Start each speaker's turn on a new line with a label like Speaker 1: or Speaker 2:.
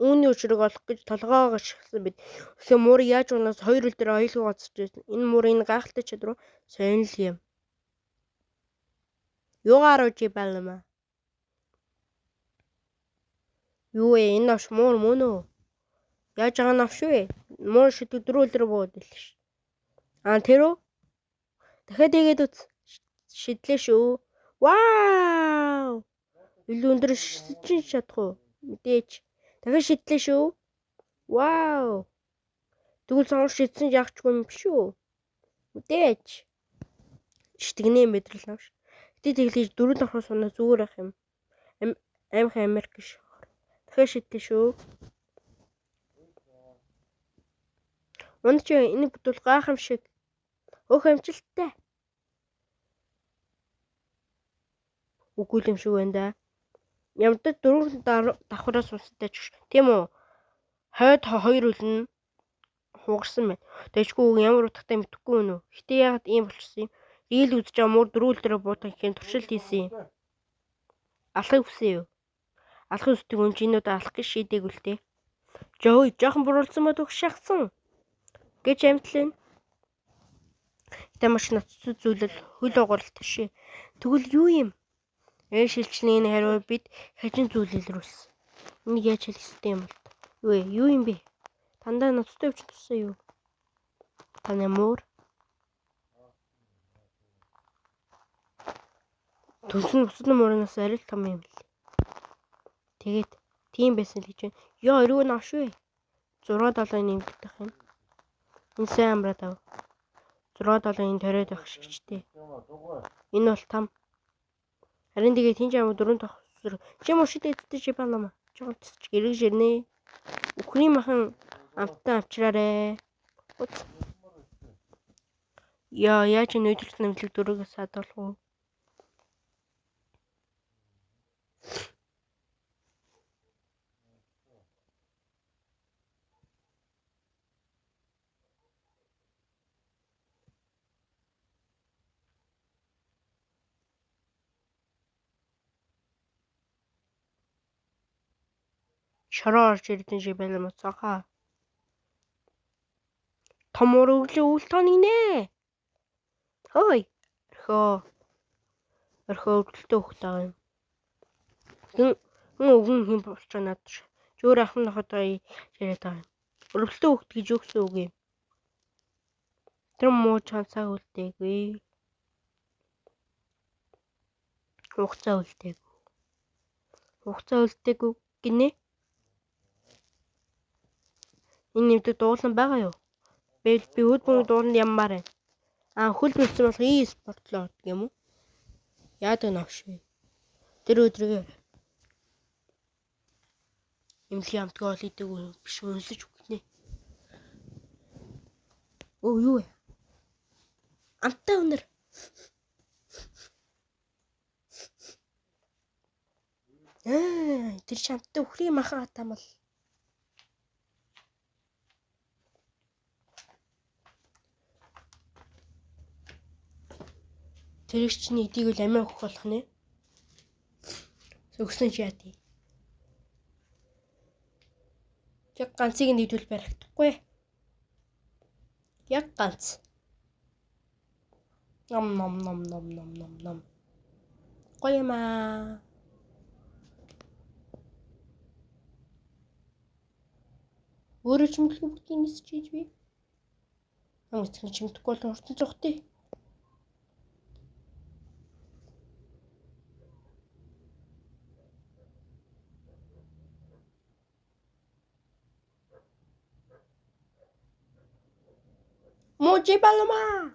Speaker 1: Үүний учрыг олох гэж толгоогоо шахсан бид. Тэгэхээр муурыг яаж унаас 2 үл дээр оюулгүй гоцорч байсан. Энэ муурын гайхалтай чадвар сонирхол юм. Юугаар ууж байлаа? Юу вэ? Энэ авш муур мөн үү? Яаж байгаа навш вэ? Муур шидэг 4 үл дээр бууд л ш. Тэр үү? Дахиад игээд үз. Шидлээ шүү. Вау! Илүү өндөр шидэж чадах уу? Мэдээч. Дахиад шидлээ шүү. Вау! Тэгвэл сонгож шидсэн яахчгүй юм биш үү? Мэдээч. Шидэгнээ мэдрэл авш. Гэтэ тэглэж 4 давхраас унаа зүгээр ах юм. Амх Америк ш. Дахиад шидлээ шүү. Унч энэ бүдүүл гайхамшиг. Өөх амжилттай. Үгүй юм шиг байна да. Ямдад 4 давхраас устай ч. Тийм үү? Хойд 2 үлэн хугарсан байна. Тэжгүй ямар утгатай мэдэхгүй өнөө. Гэтэ яагаад ийм болчихсон юм? Рийл үзэж байгаа муур 4 үл дээр буутах гэхийн туршилт хийсэн юм. Алхахыг хүсэн юу? Алхах үсдэг өнжинүүд алах гэж шийдээг үлдээ. Жоохон буруулсан мод өгш шахсан. Гэж амтлаа. Гэтэ маш ноцтой зүйлэл хөл оголт шээ. Тэгвэл юу юм? Шилжлэний хариу бид хажин зүйлэл рүүс. Энийг яаж хэлэх ёстой юм бол? Юу юм бэ? Тандаа ноцтой явж туссан юу? Таны муур. Төсөн бусад муурнаас арай л том юм л. Тэгээд тийм байсан л гэж байна. Ёо өрөө навш вэ? 6-7 нэмэгдэх юм. Энэ сайн амраад ав. 6-7-ын ториод байх шигчтэй. Энэ бол там. Харин тэгээд хин жаа 4 дахь зүрх. Чи мушид эдтэй чи балама. Жогт ч гэрэг жирнэ. Үхний махан амттай авчраарэ. Яа яаж нөөдлөлт нэмлэг дөрөгөөс садуулах уу? Шороо орж ирдэн шиг байлаа моцоохоо. Том өрөглөө үл тооныг нэ. Хөөе. Орхоо өргөлтөө хөхтэй юм. Хүн өгөн хэм болчоо над чи. Зөөр ахын нохотой яриад байгаа юм. Өргөлтөө хөхт гэж өгсөн үг юм. Тэр муу чансаа үлдээгүй. Хугацаа үлдээгүй гинэ. Энэ нэмдэг дуулан байгаа юу? Би хөл бөмбөг дууланд яммаар байна. Хөл бэлдсэн болох e-спортлоо гэдэг юм уу? Яадаг навш вэ? Тэр өдрөө эмнэлгийн амтгаа ол идэг биш өнсөж үгнэ. Юу вэ? Амттай өнөр. Тэр чамтай өхрийн махан атамал. Тэр их чинь эдийг л амиа өгөх болох нэ. Өгсөн чи яа тий. Яг ганцыг нэгдвэл баригдахгүй. Яг ганц. Ном. Гоёмаа. Өөрөө ч мөлхөө бүгдийг нисэж хийж би. Эцэг чимдэхгүй бол уртан цогтой. Мужи балма.